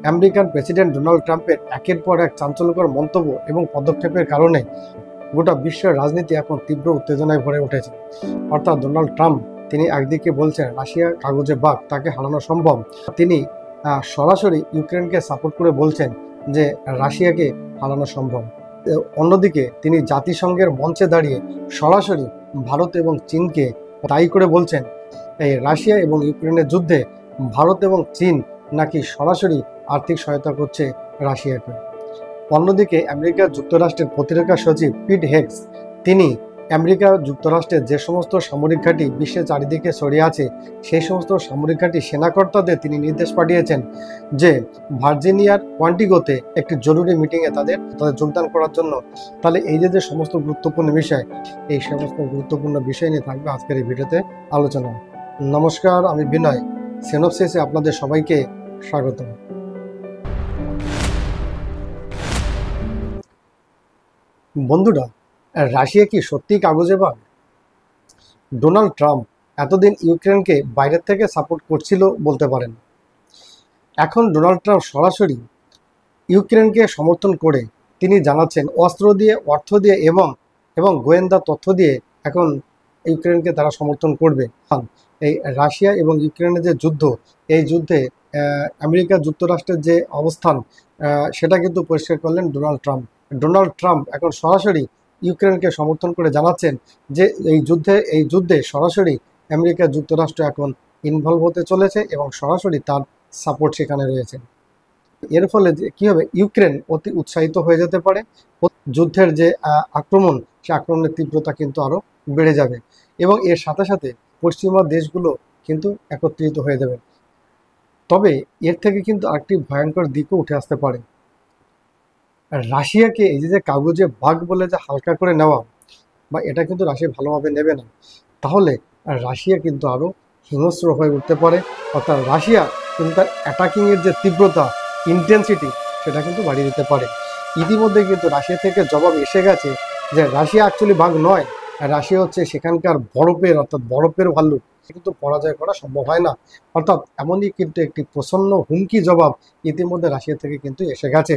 American president Donald ট্রাম্পের একের পর এক চাঞ্চল্যকর মন্তব্য এবং পদক্ষেপের কারণে গোটা বিশ্বের রাজনীতি এখন তীব্র উত্তেজনায় ভরে উঠেছে। অর্থাৎ ডোনাল্ড ট্রাম্প তিনি একদিকে বলছেন রাশিয়া কাগজে বাঘ, তাকে হারানো সম্ভব। তিনি সরাসরি ইউক্রেনকে সাপোর্ট করে বলছেন যে রাশিয়াকে হারানো সম্ভব। অন্যদিকে তিনি জাতিসংঘের মঞ্চে দাঁড়িয়ে সরাসরি ভারত এবং চীনকে দায়ী করে বলছেন এই রাশিয়া এবং ইউক্রেনের যুদ্ধে ভারত এবং চীন নাকি সরাসরি আর্থিক সহায়তা করছে রাশিয়াকে। অন্যদিকে আমেরিকা যুক্তরাষ্ট্রের প্রতিরক্ষা সচিব পিট হেগস তিনি আমেরিকা যুক্তরাষ্ট্রের যে সমস্ত সামরিক ঘাঁটি বিশ্বের চারিদিকে ছড়িয়ে আছে সেই সমস্ত সামরিক ঘাঁটি সেনাকর্তাদের তিনি নির্দেশ পাঠিয়েছেন যে ভার্জিনিয়ার কোয়ান্টিগোতে একটি জরুরি মিটিংয়ে তাদের যোগদান করার জন্য। তাহলে এই যে সমস্ত গুরুত্বপূর্ণ বিষয়, এই সমস্ত গুরুত্বপূর্ণ বিষয় নিয়ে থাকবে আজকের এই ভিডিওতে আলোচনা। নমস্কার, আমি বিনয়। সিনপসিসে আপনাদের সবাইকে স্বাগত। বন্ধুরা, রাশিয়া কি সত্যি কাগজে বাঘ? ডোনাল্ড ট্রাম্প এতদিন ইউক্রেনকে বাইরের থেকে সাপোর্ট করছিল বলতে পারেন। এখন ডোনাল্ড ট্রাম্প সরাসরি ইউক্রেনকে সমর্থন করে তিনি জানাচ্ছেন অস্ত্র দিয়ে, অর্থ দিয়ে এবং গোয়েন্দা তথ্য দিয়ে এখন ইউক্রেনকে তারা সমর্থন করবে। এই রাশিয়া এবং ইউক্রেনের যে যুদ্ধ, এই যুদ্ধে আমেরিকা যুক্তরাষ্ট্রের যে অবস্থান সেটা কিন্তু পরিষ্কার করলেন ডোনাল্ড ট্রাম্প। ডোনাল্ড ট্রাম্প এখন সরাসরি ইউক্রেনকে সমর্থন করে জানাচ্ছেন যে এই যুদ্ধে সরাসরি আমেরিকা যুক্তরাষ্ট্র এখন ইনভলভ হতে চলেছে এবং সরাসরি তার সাপোর্ট সেখানে রয়েছে। এর ফলে যে কী হবে, ইউক্রেন অতি উৎসাহিত হয়ে যেতে পারে। যুদ্ধের যে আক্রমণ, সে আক্রমণের তীব্রতা কিন্তু আরও বেড়ে যাবে এবং এর সাথে সাথে পশ্চিমা দেশগুলো কিন্তু একত্রিত হয়ে যাবে। তবে এর থেকে কিন্তু আরেকটি ভয়ঙ্কর দিকও উঠে আসতে পারে। রাশিয়াকে এই যে কাগজে বাঘ বলে যে হালকা করে নেওয়া, বা এটা কিন্তু রাশিয়া ভালোভাবে নেবে না। তাহলে রাশিয়া কিন্তু আরও হিংস্র হয়ে উঠতে পারে। অর্থাৎ রাশিয়া কিন্তু তার অ্যাটাকিংয়ের যে তীব্রতা, ইন্টেন্সিটি, সেটা কিন্তু বাড়িয়ে দিতে পারে। ইতিমধ্যে কিন্তু রাশিয়া থেকে জবাব এসে গেছে যে রাশিয়া অ্যাকচুয়ালি বাঘ নয়, রাশিয়া হচ্ছে সেখানকার বরফের ভাল্লুক, কিন্তু পরাজয় করা সম্ভব হয় না। অর্থাৎ এমনই কিন্তু একটি প্রসন্ন হুমকি জবাব ইতিমধ্যে রাশিয়া থেকে কিন্তু এসে গেছে।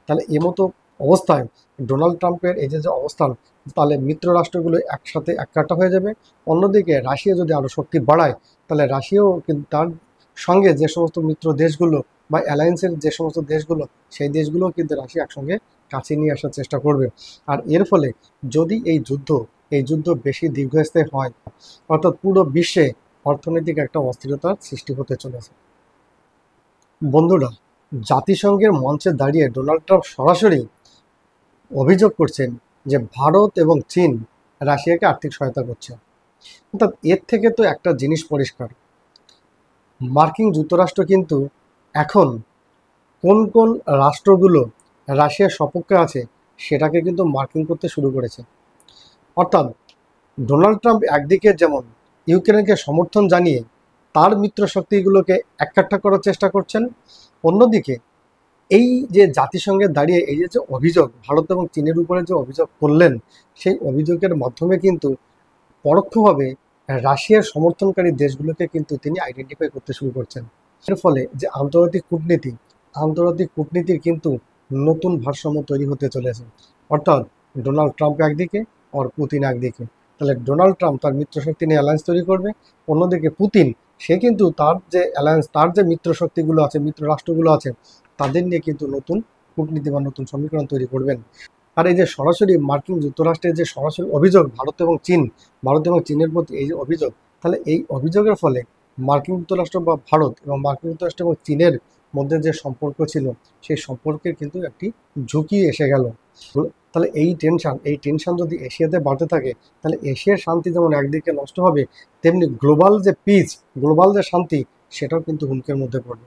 তাহলে এমতো অবস্থায় ডোনাল্ড ট্রাম্পের এই যে অবস্থান, তাহলে মিত্র রাষ্ট্রগুলো একসাথে এককাট্টা হয়ে যাবে। অন্যদিকে রাশিয়া যদি আরও শক্তি বাড়ায়, তাহলে রাশিয়াও কিন্তু তার সঙ্গে যে সমস্ত মিত্র দেশগুলো বা অ্যালায়েন্সের যে সমস্ত দেশগুলো, সেই দেশগুলোও কিন্তু রাশিয়া একসঙ্গে কাছে নিয়ে আসার চেষ্টা করবে। আর এর ফলে যদি এই যুদ্ধ বেশি দীর্ঘস্থায়ী হয়, অর্থাৎ পুরো বিশ্বে অর্থনৈতিক একটা অস্থিরতার সৃষ্টি হতে চলেছে। বন্ধুরা, জাতিসংঘের মঞ্চে দাঁড়িয়ে ডোনাল্ড ট্রাম্প সরাসরি অভিযোগ করছেন যে ভারত এবং চীন রাশিয়াকে আর্থিক সহায়তা করছে। অর্থাৎ এর থেকে তো একটা জিনিস পরিষ্কার, মার্কিন যুক্তরাষ্ট্র কিন্তু এখন কোন কোন রাষ্ট্রগুলো রাশিয়ার সপক্ষে আছে সেটাকে কিন্তু মার্কিং করতে শুরু করেছে। অর্থাৎ ডোনাল্ড ট্রাম্প একদিকে যেমন ইউক্রেনকে সমর্থন জানিয়ে তার মিত্র শক্তিগুলোকে এককাট্টা করার চেষ্টা করছেন, অন্যদিকে এই যে জাতিসংঘে দাঁড়িয়ে এই যে অভিযোগ ভারত এবং চীনের উপরে যে অভিযোগ করলেন, সেই অভিযোগের মাধ্যমে কিন্তু পরোক্ষভাবে রাশিয়ার সমর্থনকারী দেশগুলোকে কিন্তু তিনি আইডেন্টিফাই করতে শুরু করছেন। এর ফলে যে আন্তর্জাতিক কূটনীতির কিন্তু নতুন ভারসাম্য তৈরি হতে চলেছে। অর্থাৎ ডোনাল্ড ট্রাম্প একদিকে আর পুতিন একদিকে। তাহলে ডোনাল্ড ট্রাম্প তার মিত্রশক্তি নিয়ে অ্যালায়েন্স তৈরি করবে, অন্যদিকে পুতিন সে কিন্তু তার যে অ্যালায়েন্স, তার যে মিত্রশক্তিগুলো আছে, মিত্র রাষ্ট্রগুলো আছে, তাদের নিয়ে কিন্তু নতুন কূটনীতি বা নতুন সমীকরণ তৈরি করবেন। আর এই যে সরাসরি মার্কিন যুক্তরাষ্ট্রের যে সরাসরি অভিযোগ ভারত এবং চীনের প্রতি এই যে অভিযোগ, তাহলে এই অভিযোগের ফলে মার্কিন যুক্তরাষ্ট্র বা ভারত এবং মার্কিন যুক্তরাষ্ট্র এবং চীনের মধ্যে যে সম্পর্ক ছিল, সেই সম্পর্কের কিন্তু একটি ঝুঁকি এসে গেল। তাহলে এই টেনশন যদি এশিয়াতে বাড়তে থাকে, তাহলে এশিয়ার শান্তি যেমন একদিকে নষ্ট হবে, তেমনি গ্লোবাল যে পিস, গ্লোবাল যে শান্তি, সেটাও কিন্তু হুমকির মধ্যে পড়বে।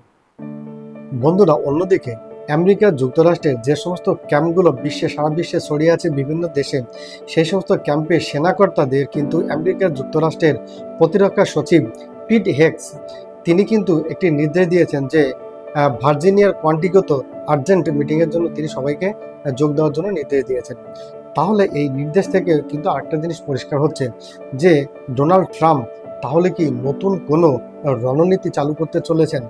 বন্ধুরা, অন্যদিকে আমেরিকা যুক্তরাষ্ট্রের যে সমস্ত ক্যাম্পগুলো সারা বিশ্বে ছড়িয়ে আছে বিভিন্ন দেশে, সেই সমস্ত ক্যাম্পে সেনাকর্তাদের কিন্তু আমেরিকা যুক্তরাষ্ট্রের প্রতিরক্ষা সচিব পিট হেগস তিনি কিন্তু একটি নির্দেশ দিয়েছেন যে ভার্জিনিয়ার কোয়ান্টিগোতে আর্জেন্ট মিটিংয়ের জন্য তিনি সবাইকে যোগ দেওয়ার জন্য নির্দেশ দিয়েছেন। তাহলে এই নির্দেশ থেকে কিন্তু আরেকটা জিনিস পরিষ্কার হচ্ছে যে ডোনাল্ড ট্রাম্প তাহলে কি নতুন কোনো রণনীতি চালু করতে চলেছেন।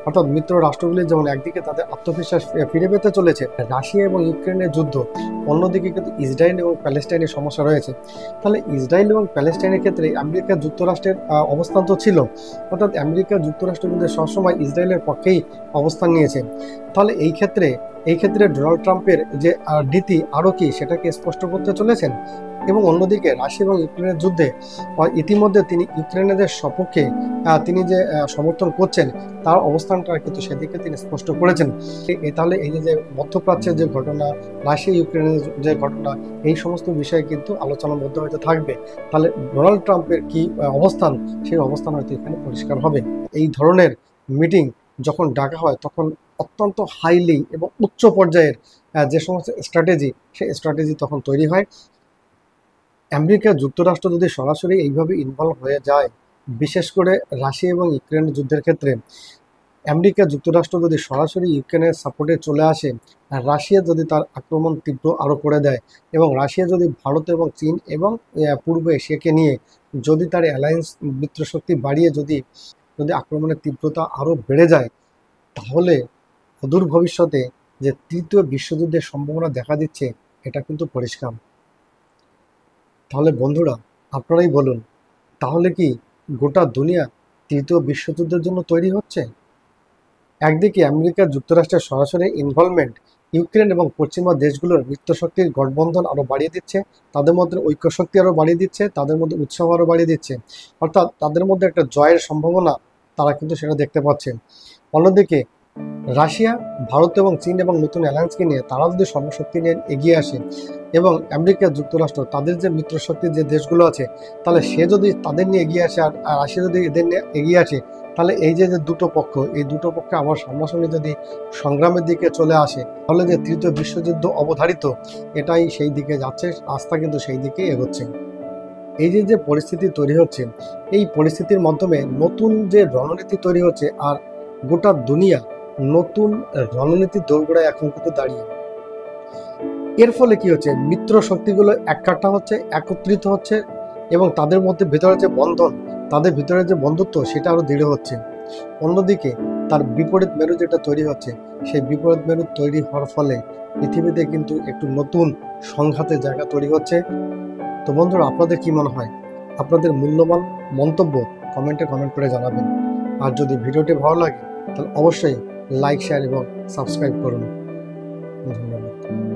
অর্থাৎ মিত্র রাষ্ট্রগুলি যেমন একদিকে তাদের আত্মবিশ্বাস ফিরে পেতে চলেছে, রাশিয়া এবং ইউক্রেনের যুদ্ধ, অন্যদিকে কিন্তু ইসরায়েল এবং প্যালেস্টাইনের সমস্যা রয়েছে। তাহলে ইসরায়েল এবং প্যালেস্টাইনের ক্ষেত্রে আমেরিকা যুক্তরাষ্ট্রের অবস্থান তো ছিল, অর্থাৎ আমেরিকা যুক্তরাষ্ট্র কিন্তু সবসময় ইসরায়েলের পক্ষেই অবস্থান নিয়েছে। তাহলে এই ক্ষেত্রে ডোনাল্ড ট্রাম্পের যে নীতি আরও কি সেটাকে স্পষ্ট করতে চলেছেন। এবং অন্যদিকে রাশিয়া এবং ইউক্রেনের যুদ্ধে ইতিমধ্যে তিনি ইউক্রেনের সপক্ষে তিনি যে সমর্থন করছেন তার অবস্থানটা কিন্তু সেদিকে তিনি স্পষ্ট করেছেন। তাহলে এই যে মধ্যপ্রাচ্যের যে ঘটনা, রাশিয়া ইউক্রেনের যে ঘটনা, এই সমস্ত বিষয়ে কিন্তু আলোচনার মধ্যে হয়তো থাকবে। তাহলে ডোনাল্ড ট্রাম্পের কি অবস্থান, সেই অবস্থান হয়তো এখানে পরিষ্কার হবে। এই ধরনের মিটিং যখন ডাকা হয় তখন অত্যন্ত হাইলি এবং উচ্চ পর্যায়ের যে সমস্ত স্ট্র্যাটেজি, সেই স্ট্র্যাটেজি তখন তৈরি হয়। আমেরিকা যুক্তরাষ্ট্র যদি সরাসরি এইভাবে ইনভলভ হয়ে যায়, বিশেষ করে রাশিয়া এবং ইউক্রেনের যুদ্ধের ক্ষেত্রে আমেরিকা যুক্তরাষ্ট্র যদি সরাসরি ইউক্রেনের সাপোর্টে চলে আসে, আর রাশিয়া যদি তার আক্রমণ তীব্র আরও করে দেয়, এবং রাশিয়া যদি ভারত এবং চীন এবং পূর্ব এশিয়াকে নিয়ে যদি তার অ্যালায়েন্স মিত্রশক্তি বাড়িয়ে যদি আক্রমণের তীব্রতা আরও বেড়ে যায়, তাহলে অদূর ভবিষ্যতে যে তৃতীয় বিশ্বযুদ্ধের সম্ভাবনা দেখা দিচ্ছে এটা কিন্তু পরিষ্কার। তাহলে বন্ধুরা, আপনারাই বলুন, তাহলে কি গোটা দুনিয়া তৃতীয় বিশ্বযুদ্ধের জন্য তৈরি হচ্ছে? একদিকে আমেরিকা যুক্তরাষ্ট্রের সরাসরি ইনভলভমেন্ট ইউক্রেন এবং পশ্চিমা দেশগুলোর মিত্রশক্তির গঠবন্ধন আরও বাড়িয়ে দিচ্ছে, তাদের মধ্যে ঐক্যশক্তি আরও বাড়িয়ে দিচ্ছে, তাদের মধ্যে উৎসাহ আরও বাড়িয়ে দিচ্ছে, অর্থাৎ তাদের মধ্যে একটা জয়ের সম্ভাবনা তারা কিন্তু সেটা দেখতে পাচ্ছে। অন্যদিকে রাশিয়া, ভারত এবং চীন এবং নতুন অ্যালায়েন্সকে নিয়ে তারা যদি সর্বশক্তি নিয়ে এগিয়ে আসে এবং আমেরিকা যুক্তরাষ্ট্র তাদের যে মিত্রশক্তির যে দেশগুলো আছে, তাহলে সে যদি তাদের নিয়ে এগিয়ে আসে আর রাশিয়া যদি এদের নিয়ে এগিয়ে আসে, তাহলে এই যে দুটো পক্ষ, এই দুটো পক্ষে আবার সামনাসামনি যদি সংগ্রামের দিকে চলে আসে, তাহলে যে তৃতীয় বিশ্বযুদ্ধ অবধারিত, এটাই সেই দিকে যাচ্ছে, রাস্তা কিন্তু সেই দিকে এগোচ্ছে। এই যে পরিস্থিতি তৈরি হচ্ছে, এই পরিস্থিতির মাধ্যমে নতুন যে রণনীতি তৈরি হচ্ছে, আর গোটা দুনিয়া নতুন রণনীতির দোরগোড়ায় এখন কিন্তু দাঁড়িয়ে। এর ফলে কি হচ্ছে, মিত্র শক্তিগুলো এককাট্টা হচ্ছে, একত্রিত হচ্ছে, এবং তাদের মধ্যে ভেতরে যে বন্ধন, তাদের ভিতরে যে বন্ধুত্ব, সেটা আরও দৃঢ় হচ্ছে। অন্যদিকে তার বিপরীত মেরু যেটা তৈরি হচ্ছে, সেই বিপরীত মেরু তৈরি হওয়ার ফলে পৃথিবীতে কিন্তু একটু নতুন সংঘাতের জায়গা তৈরি হচ্ছে। তো বন্ধুরা, আপনাদের কি মনে হয়? আপনাদের মূল্যবান মন্তব্য কমেন্ট করে জানাবেন। আর যদি ভিডিওটি ভালো লাগে তাহলে অবশ্যই লাইক, শেয়ার এবং সাবস্ক্রাইব করুন। ধন্যবাদ।